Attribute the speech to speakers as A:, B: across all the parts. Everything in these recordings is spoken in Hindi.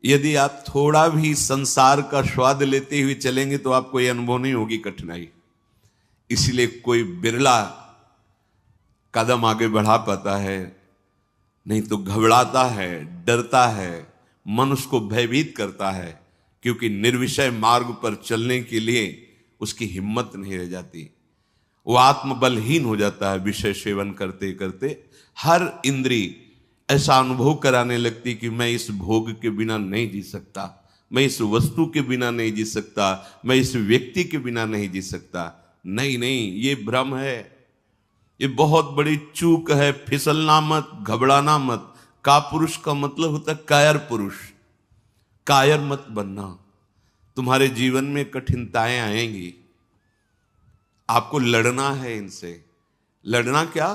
A: यदि आप थोड़ा भी संसार का स्वाद लेते हुए चलेंगे तो आपको यह अनुभव नहीं होगी कठिनाई। इसलिए कोई बिरला कदम आगे बढ़ा पाता है, नहीं तो घबराता है, डरता है, मन उसको भयभीत करता है, क्योंकि निर्विषय मार्ग पर चलने के लिए उसकी हिम्मत नहीं रह जाती। वो आत्मबलहीन हो जाता है। विषय सेवन करते करते हर इंद्री ऐसा अनुभव कराने लगती कि मैं इस भोग के बिना नहीं जी सकता, मैं इस वस्तु के बिना नहीं जी सकता, मैं इस व्यक्ति के बिना नहीं जी सकता। नहीं नहीं, ये भ्रम है, ये बहुत बड़ी चूक है। फिसलना मत, घबराना मत। कापुरुष का मतलब होता है कायर पुरुष। कायर मत बनना। तुम्हारे जीवन में कठिनताएं आएंगी, आपको लड़ना है इनसे। लड़ना क्या,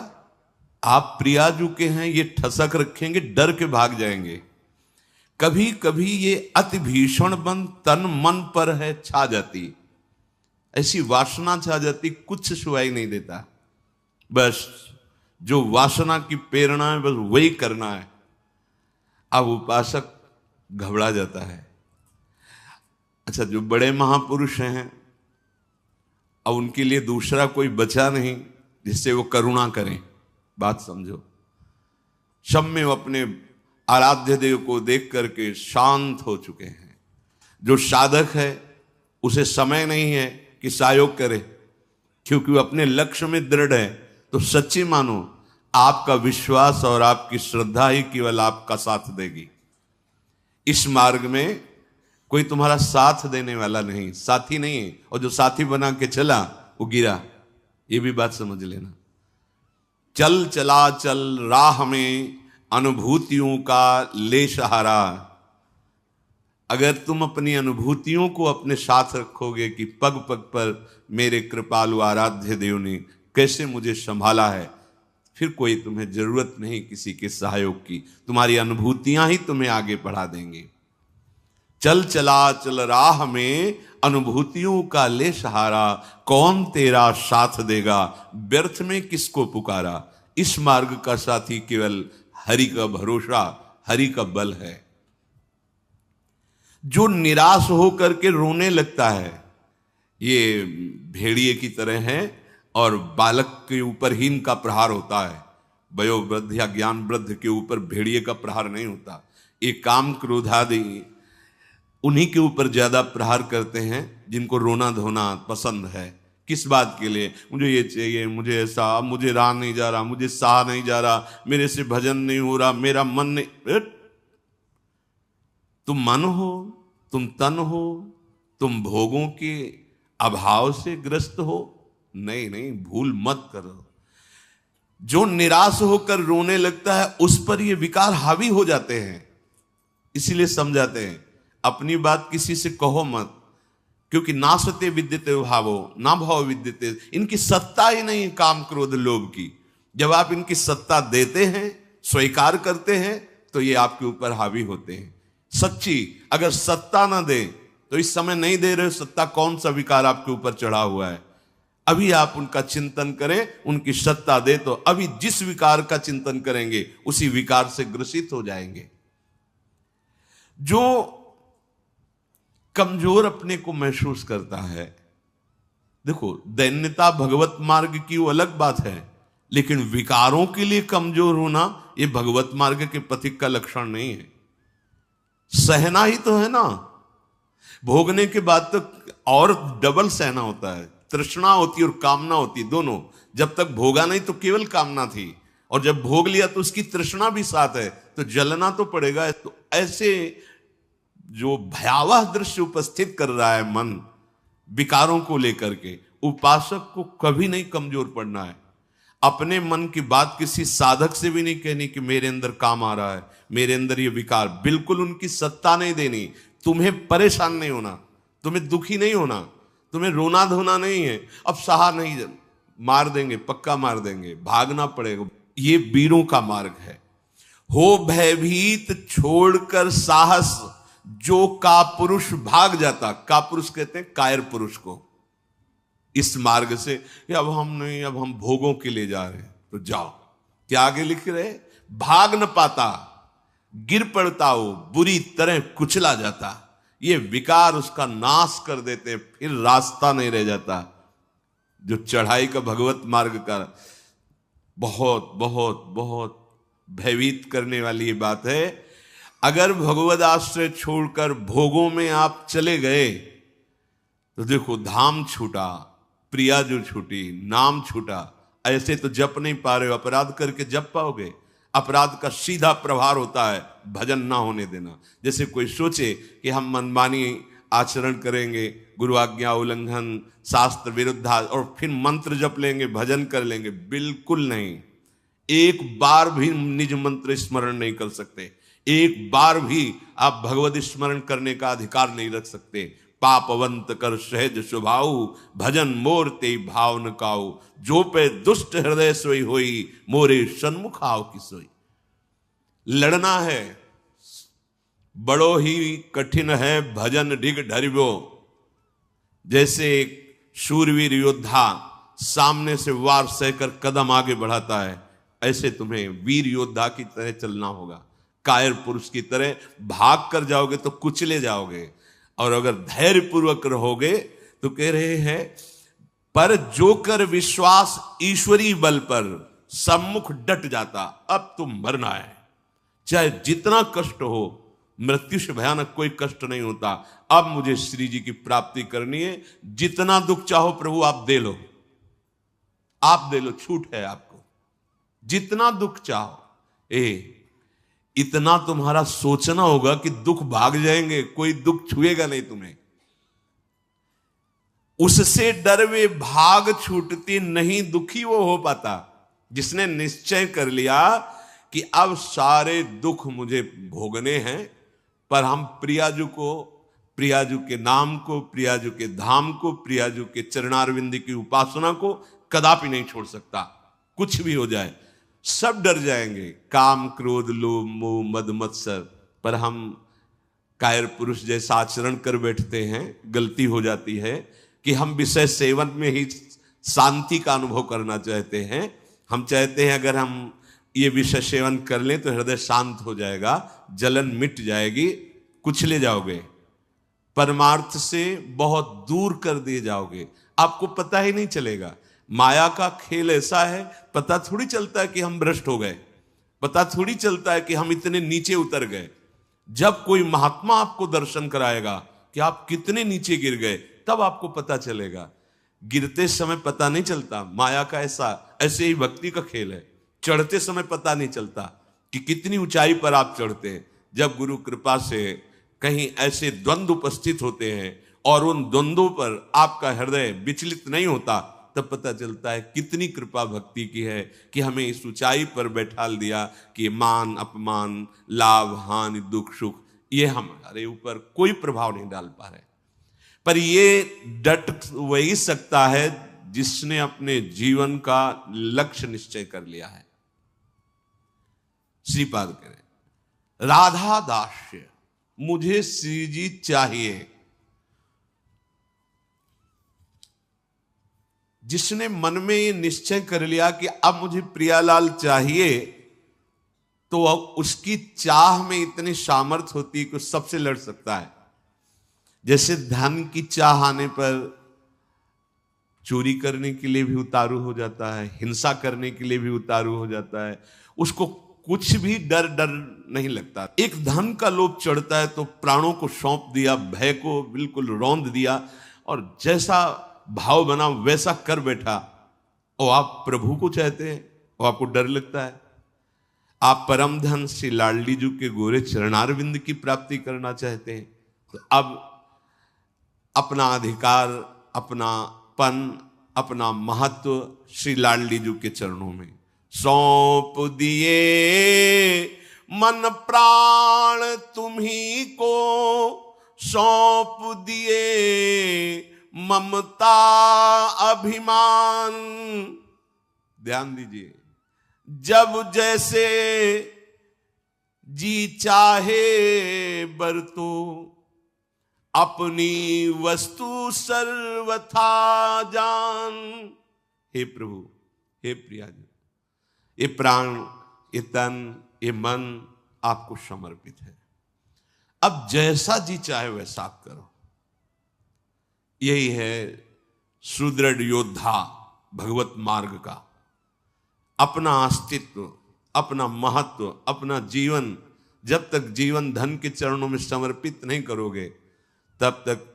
A: आप प्रियाजू के हैं, ये ठसक रखेंगे, डर के भाग जाएंगे। कभी कभी ये अति भीषण बन तन मन पर है छा जाती, ऐसी वासना छा जाती, कुछ सुनाई नहीं देता। बस जो वासना की प्रेरणा है बस वही करना है। अब उपासक घबरा जाता है। अच्छा, जो बड़े महापुरुष हैं, अब उनके लिए दूसरा कोई बचा नहीं जिससे वो करुणा करें। बात समझो। सब में वो अपने आराध्य देव को देख करके शांत हो चुके हैं। जो साधक है उसे समय नहीं है कि सहयोग करे, क्योंकि वो अपने लक्ष्य में दृढ़ है। तो सच्ची मानो, आपका विश्वास और आपकी श्रद्धा ही केवल आपका साथ देगी। इस मार्ग में कोई तुम्हारा साथ देने वाला नहीं, साथी नहीं है। और जो साथी बना के चला वो गिरा, ये भी बात समझ लेना। चल चला चल राह में अनुभूतियों का ले सहारा। अगर तुम अपनी अनुभूतियों को अपने साथ रखोगे कि पग पग पर मेरे कृपालु आराध्य देव ने कैसे मुझे संभाला है, फिर कोई तुम्हें जरूरत नहीं किसी के सहयोग की। तुम्हारी अनुभूतियां ही तुम्हें आगे बढ़ा देंगे। चल चला चल राह में अनुभूतियों का ले सहारा, कौन तेरा साथ देगा, व्यर्थ में किसको पुकारा। इस मार्ग का साथी केवल हरि का भरोसा, हरि का बल है। जो निराश होकर के रोने लगता है, ये भेड़िए की तरह है, और बालक के ऊपर ही इनका प्रहार होता है। वयोवृद्ध या ज्ञान वृद्ध के ऊपर भेड़िए का प्रहार नहीं होता। ये काम क्रोधादि उन्हीं के ऊपर ज्यादा प्रहार करते हैं जिनको रोना धोना पसंद है। किस बात के लिए, मुझे ये चाहिए, मुझे ऐसा, मुझे रहा नहीं जा रहा, मुझे सहा नहीं जा रहा, मेरे से भजन नहीं हो रहा, मेरा मन नहीं। तुम मन हो, तुम तन हो, तुम भोगों के अभाव से ग्रस्त हो। नहीं नहीं, भूल मत करो। जो निराश होकर रोने लगता है उस पर ये विकार हावी हो जाते हैं। इसीलिए समझाते हैं, अपनी बात किसी से कहो मत, क्योंकि नासते विद्यते भावो ना भाव विद्यते। इनकी सत्ता ही नहीं काम क्रोध लोभ की। जब आप इनकी सत्ता देते हैं, स्वीकार करते हैं, तो ये आपके ऊपर हावी होते हैं। सच्ची अगर सत्ता ना दे तो इस समय नहीं दे रहे हो सत्ता, कौन सा विकार आपके ऊपर चढ़ा हुआ है। अभी आप उनका चिंतन करें, उनकी सत्ता दे तो अभी जिस विकार का चिंतन करेंगे उसी विकार से ग्रसित हो जाएंगे। जो कमजोर अपने को महसूस करता है, देखो दैन्यता भगवत मार्ग की वो अलग बात है, लेकिन विकारों के लिए कमजोर होना ये भगवत मार्ग के पथिक का लक्षण नहीं है। सहना ही तो है ना, भोगने के बाद तो और डबल सहना होता है। तृष्णा होती और कामना होती, दोनों। जब तक भोगा नहीं तो केवल कामना थी, और जब भोग लिया तो उसकी तृष्णा भी साथ है, तो जलना तो पड़ेगा। तो ऐसे जो भयावह दृश्य उपस्थित कर रहा है मन विकारों को लेकर के, उपासक को कभी नहीं कमजोर पड़ना है। अपने मन की बात किसी साधक से भी नहीं कहनी कि मेरे अंदर काम आ रहा है, मेरे अंदर ये विकार। बिल्कुल उनकी सत्ता नहीं देनी। तुम्हें परेशान नहीं होना, तुम्हें दुखी नहीं होना, तुम्हें रोना धोना नहीं है। अब सहा नहीं, मार देंगे, पक्का मार देंगे, भागना पड़ेगा। ये वीरों का मार्ग है। हो भयभीत छोड़कर साहस, जो कापुरुष भाग जाता। कापुरुष कहते हैं कायर पुरुष को। इस मार्ग से अब हम नहीं, अब हम भोगों के लिए जा रहे हैं, तो जाओ। क्या आगे लिख रहे, भाग न पाता। गिर पड़ता हो, बुरी तरह कुचला जाता। ये विकार उसका नाश कर देते, फिर रास्ता नहीं रह जाता। जो चढ़ाई का भगवत मार्ग का बहुत बहुत बहुत भयभीत करने वाली ये बात है। अगर भगवद आश्रय छोड़कर भोगों में आप चले गए तो देखो, धाम छूटा, प्रिया जो छूटी, नाम छूटा। ऐसे तो जप नहीं पा रहे हो, अपराध करके जप पाओगे? अपराध का सीधा प्रभाव होता है भजन ना होने देना। जैसे कोई सोचे कि हम मनमानी आचरण करेंगे, गुरु आज्ञा उल्लंघन, शास्त्र विरुद्ध, और फिर मंत्र जप लेंगे, भजन कर लेंगे। बिल्कुल नहीं। एक बार भी निज मंत्र स्मरण नहीं कर सकते, एक बार भी आप भगवत स्मरण करने का अधिकार नहीं रख सकते। पापवंत कर सहज स्वभाव, भजन मोर ते भाव न काऊ, जो पे दुष्ट हृदय सोई होई, मोरे सन्मुख आओ की सोई। लड़ना है, बड़ो ही कठिन है भजन ढिग ढरिबो। जैसे एक शूरवीर योद्धा सामने से वार सहकर कदम आगे बढ़ाता है, ऐसे तुम्हें वीर योद्धा की तरह चलना होगा। कायर पुरुष की तरह भाग कर जाओगे तो कुचले जाओगे, और अगर धैर्य पूर्वक रहोगे तो कह रहे हैं, पर जो कर विश्वास ईश्वरी बल पर, सम्मुख डट जाता। अब तुम मरना है, चाहे जितना कष्ट हो, मृत्यु से भयानक कोई कष्ट नहीं होता। अब मुझे श्री जी की प्राप्ति करनी है, जितना दुख चाहो प्रभु आप दे लो, आप दे लो, छूट है आपको, जितना दुख चाहो। इतना तुम्हारा सोचना होगा कि दुख भाग जाएंगे, कोई दुख छुएगा नहीं तुम्हें। उससे डर वे भाग छूटती नहीं, दुखी वो हो पाता जिसने निश्चय कर लिया कि अब सारे दुख मुझे भोगने हैं, पर हम प्रियाजू को, प्रियाजू के नाम को, प्रियाजू के धाम को, प्रियाजू के चरणारविंद की उपासना को कदापि नहीं छोड़ सकता। कुछ भी हो जाए, सब डर जाएंगे, काम क्रोध लोभ मोह मद मत्सर, पर हम कायर पुरुष जैसा आचरण कर बैठते हैं। गलती हो जाती है कि हम विषय सेवन में ही शांति का अनुभव करना चाहते हैं। हम चाहते हैं अगर हम ये विषय सेवन कर लें तो हृदय शांत हो जाएगा, जलन मिट जाएगी, कुचले जाओगे, परमार्थ से बहुत दूर कर दिए जाओगे, आपको पता ही नहीं चलेगा। माया का खेल ऐसा है, पता थोड़ी चलता है कि हम भ्रष्ट हो गए, पता थोड़ी चलता है कि हम इतने नीचे उतर गए। जब कोई महात्मा आपको दर्शन कराएगा कि आप कितने नीचे गिर गए, तब आपको पता चलेगा। गिरते समय पता नहीं चलता। माया का ऐसे ही भक्ति का खेल है, चढ़ते समय पता नहीं चलता कि कितनी ऊंचाई पर आप चढ़ते हैं। जब गुरु कृपा से कहीं ऐसे द्वंद्व उपस्थित होते हैं और उन द्वंद्वों पर आपका हृदय विचलित नहीं होता, तब पता चलता है कितनी कृपा भक्ति की है कि हमें इस ऊंचाई पर बैठाल दिया कि मान अपमान, लाभ हानि, दुख सुख, ये हमारे ऊपर कोई प्रभाव नहीं डाल पा रहे। पर ये डट वही सकता है जिसने अपने जीवन का लक्ष्य निश्चय कर लिया है। श्रीपाद कह रहे, राधा दास्य, मुझे श्री जी चाहिए। जिसने मन में ये निश्चय कर लिया कि अब मुझे प्रियालाल चाहिए, तो अब उसकी चाह में इतनी सामर्थ्य होती है कि सबसे लड़ सकता है। जैसे धन की चाह आने पर चोरी करने के लिए भी उतारू हो जाता है, हिंसा करने के लिए भी उतारू हो जाता है, उसको कुछ भी डर नहीं लगता। एक धन का लोभ चढ़ता है तो प्राणों को सौंप दिया, भय को बिल्कुल रौंद दिया, और जैसा भाव बना वैसा कर बैठा। और आप प्रभु को चाहते हैं और आपको डर लगता है। आप परम धन श्री लाडली जी के गोरे चरणारविंद की प्राप्ति करना चाहते हैं, तो अब अपना अधिकार, अपना पन, अपना महत्व श्री लाडली जी के चरणों में सौंप दिए। मन प्राण तुम्ही को सौंप दिए, ममता अभिमान। ध्यान दीजिए, जब जैसे जी चाहे बरतो, अपनी वस्तु सर्वथा जान। हे प्रभु, हे प्रिया जी, ये प्राण, ये तन, ये मन, आपको समर्पित है। अब जैसा जी चाहे वैसा आप करो। यही है सुदृढ़ योद्धा भगवत मार्ग का। अपना अस्तित्व, अपना महत्व, अपना जीवन जब तक जीवन धन के चरणों में समर्पित नहीं करोगे, तब तक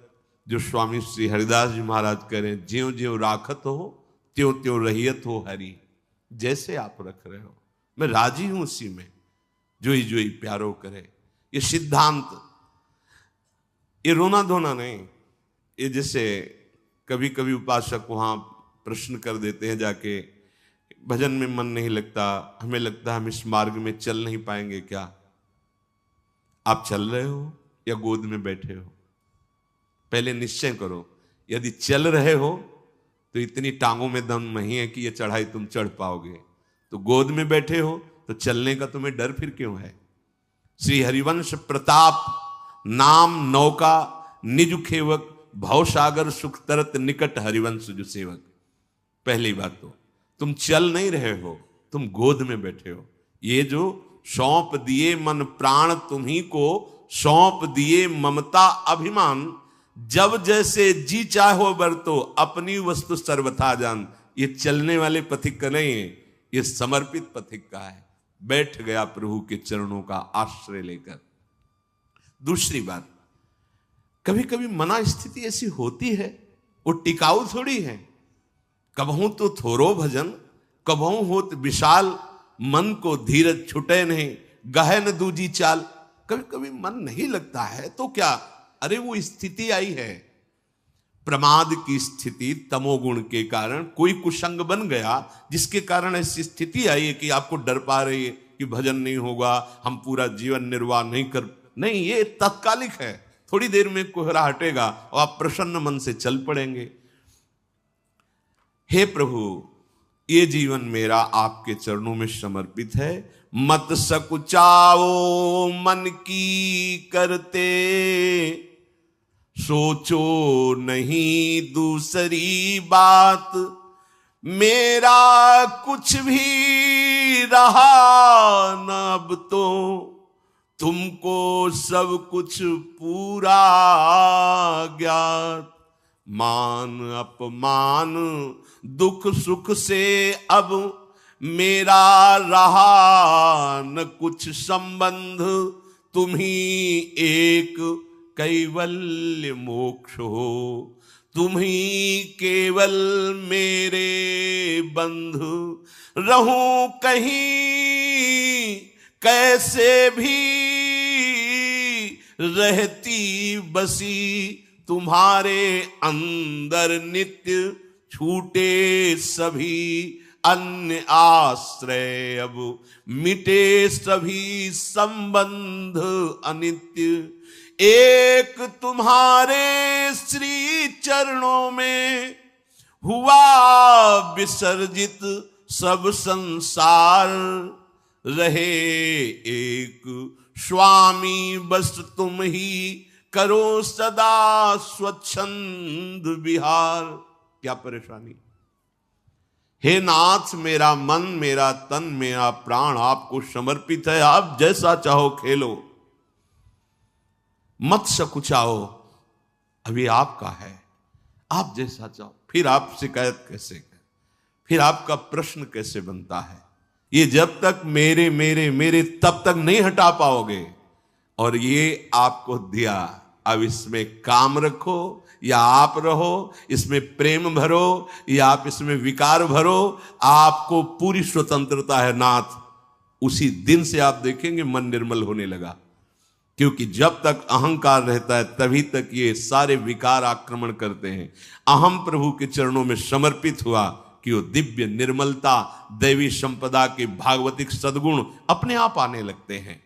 A: जो स्वामी श्री हरिदास जी महाराज करें, ज्यों ज्यों राखत हो त्यों त्यों रहियत हो हरि। जैसे आप रख रहे हो मैं राजी हूं उसी में, जोई जोई प्यारो करे। ये सिद्धांत, ये रोना धोना नहीं। ये जैसे कभी कभी उपासक वहां प्रश्न कर देते हैं जाके, भजन में मन नहीं लगता, हमें लगता है हम इस मार्ग में चल नहीं पाएंगे क्या? आप चल रहे हो या गोद में बैठे हो? पहले निश्चय करो। यदि चल रहे हो तो इतनी टांगों में दम नहीं है कि ये चढ़ाई तुम चढ़ पाओगे। तो गोद में बैठे हो तो चलने का तुम्हें डर फिर क्यों है? श्री हरिवंश प्रताप नाम नौका निज खेवक, भवसागर सुख तरत निकट हरिवंश जो सेवक। पहली बात तो तुम चल नहीं रहे हो, तुम गोद में बैठे हो। ये जो सौंप दिए मन प्राण तुम्ही को, सौंप दिए ममता अभिमान, जब जैसे जी चाहो बरतो, अपनी वस्तु सर्वथा जान। ये चलने वाले पथिक का नहीं है, ये समर्पित पथिक का है। बैठ गया प्रभु के चरणों का आश्रय लेकर। दूसरी बात, कभी कभी मना स्थिति ऐसी होती है, वो टिकाऊ थोड़ी है। कबहू तो थोरो भजन, कबहू होत विशाल, मन को धीरज छुटे नहीं, गहन दूजी चाल। कभी कभी मन नहीं लगता है तो क्या, अरे वो स्थिति आई है, प्रमाद की स्थिति, तमोगुण के कारण कोई कुसंग बन गया, जिसके कारण ऐसी स्थिति आई है कि आपको डर पा रही है कि भजन नहीं होगा, हम पूरा जीवन निर्वाह नहीं, ये तात्कालिक है। थोड़ी देर में कोहरा हटेगा और आप प्रसन्न मन से चल पड़ेंगे। हे प्रभु, ये जीवन मेरा आपके चरणों में समर्पित है। मत सकुचाओ मन की करते, सोचो नहीं दूसरी बात। मेरा कुछ भी रहा न अब तो, तुमको सब कुछ पूरा ज्ञात। मान अपमान दुख सुख से अब मेरा रहा न कुछ संबंध। तुम ही एक कैवल्य मोक्ष हो, तुम ही केवल मेरे बंधु। रहूं कहीं कैसे भी रहती बसी, तुम्हारे अंदर नित्य छूटे सभी अन्य आश्रय। अब मिटे सभी संबंध अनित्य, एक तुम्हारे श्री चरणों में हुआ विसर्जित सब संसार। रहे एक स्वामी बस तुम ही, करो सदा स्वच्छंद विहार। क्या परेशानी? हे नाथ, मेरा मन, मेरा तन, मेरा प्राण आपको समर्पित है। आप जैसा चाहो खेलो, मत सकुचाओ, अभी आपका है, आप जैसा चाहो। फिर आप शिकायत कैसे करें? फिर आपका प्रश्न कैसे बनता है? ये जब तक मेरे मेरे मेरे तब तक नहीं हटा पाओगे। और ये आपको दिया, अब इसमें काम रखो या आप रहो, इसमें प्रेम भरो या आप इसमें विकार भरो, आपको पूरी स्वतंत्रता है नाथ। उसी दिन से आप देखेंगे मन निर्मल होने लगा। क्योंकि जब तक अहंकार रहता है तभी तक ये सारे विकार आक्रमण करते हैं। अहम प्रभु के चरणों में समर्पित हुआ कि वो दिव्य निर्मलता, दैवी संपदा के भागवतिक सद्गुण अपने आप आने लगते हैं।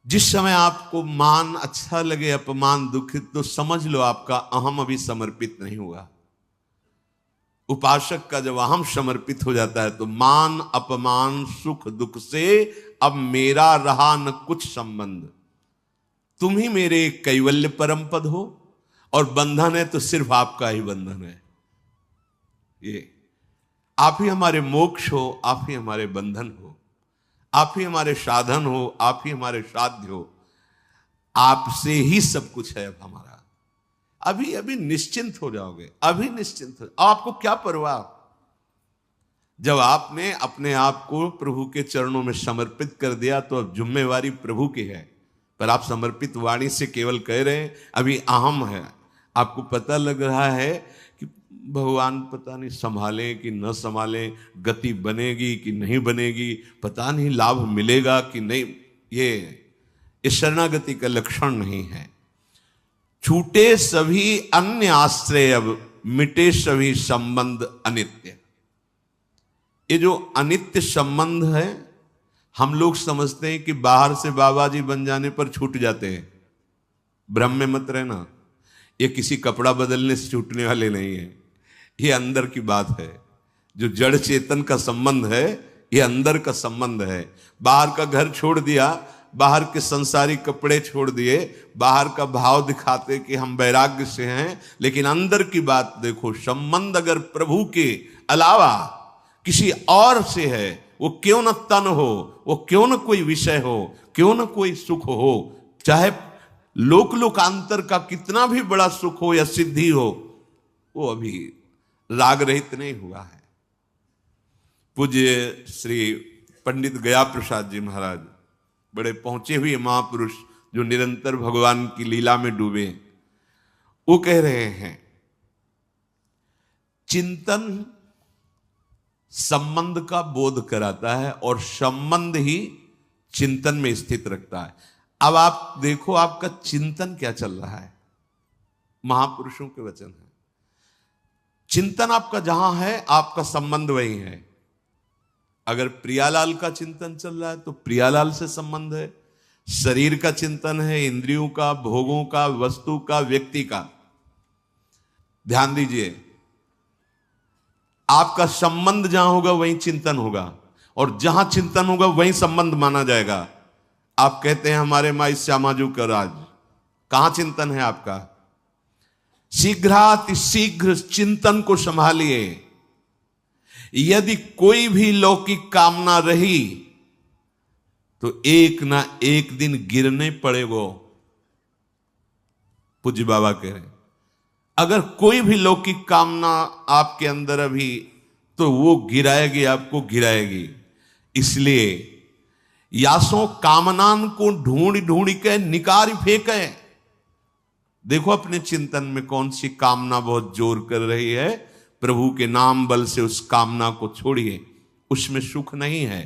A: जिस समय आपको मान अच्छा लगे, अपमान दुखित, तो समझ लो आपका अहम अभी समर्पित नहीं हुआ। उपासक का जब अहम समर्पित हो जाता है तो मान अपमान सुख दुख से अब मेरा रहा न कुछ संबंध। तुम ही मेरे कैवल्य परम पद हो, और बंधन है तो सिर्फ आपका ही बंधन है। ये आप ही हमारे मोक्ष हो, आप ही हमारे बंधन हो। आप ही हमारे साधन हो, आप ही हमारे साध्य हो, आपसे ही सब कुछ है। अब हमारा अभी अभी निश्चिंत हो जाओगे, अभी निश्चिंत हो। आपको क्या परवाह, जब आपने अपने आप को प्रभु के चरणों में समर्पित कर दिया तो अब जिम्मेवारी प्रभु की है। पर आप समर्पित वाणी से केवल कह रहे हैं, अभी अहम है। आपको पता लग रहा है कि भगवान पता नहीं संभालें कि न संभालें, गति बनेगी कि नहीं बनेगी, पता नहीं लाभ मिलेगा कि नहीं। ये शरणागति का लक्षण नहीं है। छूटे सभी अन्य आश्रय, अब मिटे सभी संबंध अनित्य। ये जो अनित्य संबंध है, हम लोग समझते हैं कि बाहर से बाबा जी बन जाने पर छूट जाते हैं। भ्रम में मत रहना, ये किसी कपड़ा बदलने से छूटने वाले नहीं है, ये अंदर की बात है। जो जड़ चेतन का संबंध है, ये अंदर का संबंध है। बाहर का घर छोड़ दिया, बाहर के संसारिक कपड़े छोड़ दिए, बाहर का भाव दिखाते कि हम वैराग्य से हैं, लेकिन अंदर की बात देखो। संबंध अगर प्रभु के अलावा किसी और से है, वो क्यों न तन हो, वो क्यों न कोई विषय हो, क्यों न कोई सुख हो, चाहे लोक लोकांतर का कितना भी बड़ा सुख हो या सिद्धि हो, वो अभी राग रहित नहीं हुआ है। पूज्य श्री पंडित गया प्रसाद जी महाराज, बड़े पहुंचे हुए महापुरुष जो निरंतर भगवान की लीला में डूबे, वो कह रहे हैं चिंतन संबंध का बोध कराता है और संबंध ही चिंतन में स्थित रखता है। अब आप देखो आपका चिंतन क्या चल रहा है, महापुरुषों के वचन है। चिंतन आपका जहां है, आपका संबंध वही है। अगर प्रियालाल का चिंतन चल रहा है तो प्रियालाल से संबंध है। शरीर का चिंतन है, इंद्रियों का, भोगों का, वस्तु का, व्यक्ति का। ध्यान दीजिए, आपका संबंध जहां होगा वहीं चिंतन होगा, और जहां चिंतन होगा वहीं संबंध माना जाएगा। आप कहते हैं हमारे माई श्यामाजू का राज, कहां चिंतन है आपका? शीघ्रातिशीघ्र चिंतन को संभालिए। यदि कोई भी लौकिक कामना रही तो एक ना एक दिन गिरने पड़ेगो। पूज्य बाबा कह रहे हैं, अगर कोई भी लौकिक कामना आपके अंदर अभी, तो वो गिराएगी, आपको गिराएगी। इसलिए यासों कामनान को ढूंढ ढूंढ के निकाल फेंके। देखो अपने चिंतन में कौन सी कामना बहुत जोर कर रही है, प्रभु के नाम बल से उस कामना को छोड़िए, उसमें सुख नहीं है।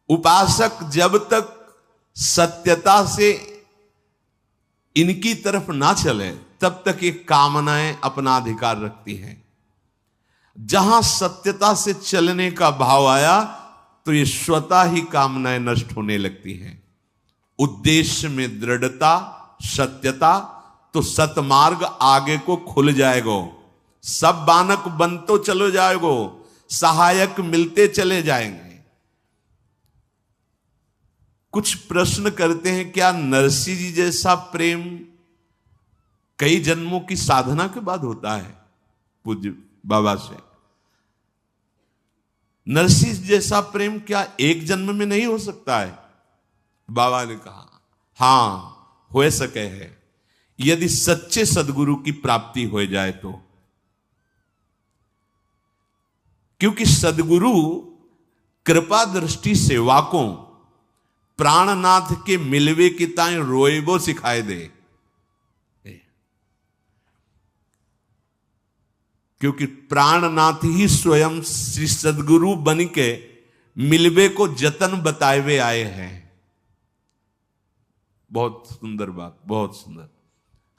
A: उपासक जब तक सत्यता से इनकी तरफ ना चले, तब तक ये कामनाएं अपना अधिकार रखती हैं। जहां सत्यता से चलने का भाव आया तो ये स्वतः ही कामनाएं नष्ट होने लगती हैं। उद्देश्य में दृढ़ता, सत्यता, तो सतमार्ग आगे को खुल जाएगो। सब बानक बनतो चलो जाएगो, सहायक मिलते चले जाएंगे। कुछ प्रश्न करते हैं, क्या नरसिंह जी जैसा प्रेम कई जन्मों की साधना के बाद होता है? पूज्य बाबा से, नरसिंह जैसा प्रेम क्या एक जन्म में नहीं हो सकता है? बाबा ने कहा हां, हो सके है, यदि सच्चे सदगुरु की प्राप्ति हो जाए तो। क्योंकि सदगुरु कृपा दृष्टि सेवाकों प्राणनाथ के मिलवे की ताई रोएबो सिखाए दे। क्योंकि प्राणनाथ ही स्वयं श्री सदगुरु बन के मिलवे को जतन बताए हुए आए हैं। बहुत सुंदर बात, बहुत सुंदर।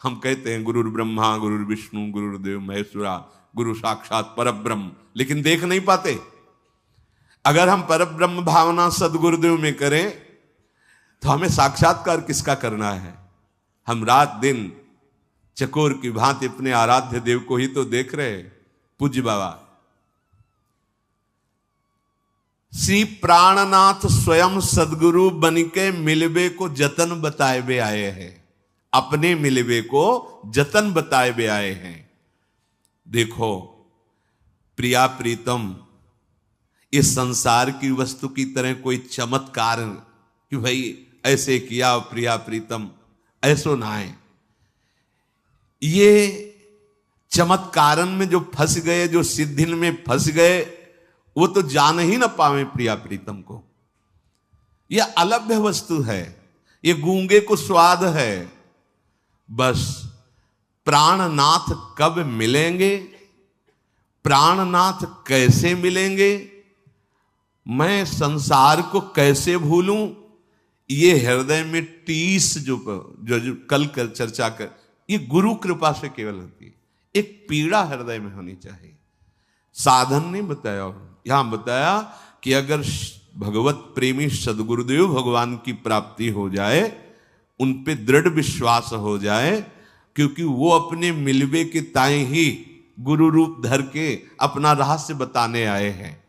A: हम कहते हैं गुरु ब्रह्मा, गुरु विष्णु, गुरुदेव महेश्वरा, गुरु साक्षात परब्रह्म, लेकिन देख नहीं पाते। अगर हम परब्रह्म भावना सदगुरुदेव में करें तो हमें साक्षात्कार किसका करना है? हम रात दिन चकोर की भांति अपने आराध्य देव को ही तो देख रहे। पूज्य बाबा श्री प्राणनाथ स्वयं सदगुरु बनिके मिलवे को जतन बताए हुए आए हैं। अपने मिलवे को जतन बताए हुए आए हैं। देखो प्रिया प्रीतम, ये संसार की वस्तु की तरह कोई चमत्कार कि भाई ऐसे किया प्रिया प्रीतम, ऐसो ना है। ये चमत्कारन में जो फंस गए, जो सिद्धिन में फंस गए, वो तो जान ही ना पावे प्रिया प्रीतम को। यह अलभ्य वस्तु है, ये गूंगे को स्वाद है। बस प्राणनाथ कब मिलेंगे, प्राणनाथ कैसे मिलेंगे, मैं संसार को कैसे भूलूं, ये हृदय में टीस जो कल चर्चा कर, ये गुरु कृपा से केवल होती है। एक पीड़ा हृदय में होनी चाहिए। साधन नहीं बताया, यहां बताया कि अगर भगवत प्रेमी सदगुरुदेव भगवान की प्राप्ति हो जाए, उन पे दृढ़ विश्वास हो जाए, क्योंकि वो अपने मिलवे के ताए ही गुरु रूप धर के अपना रहस्य बताने आए हैं।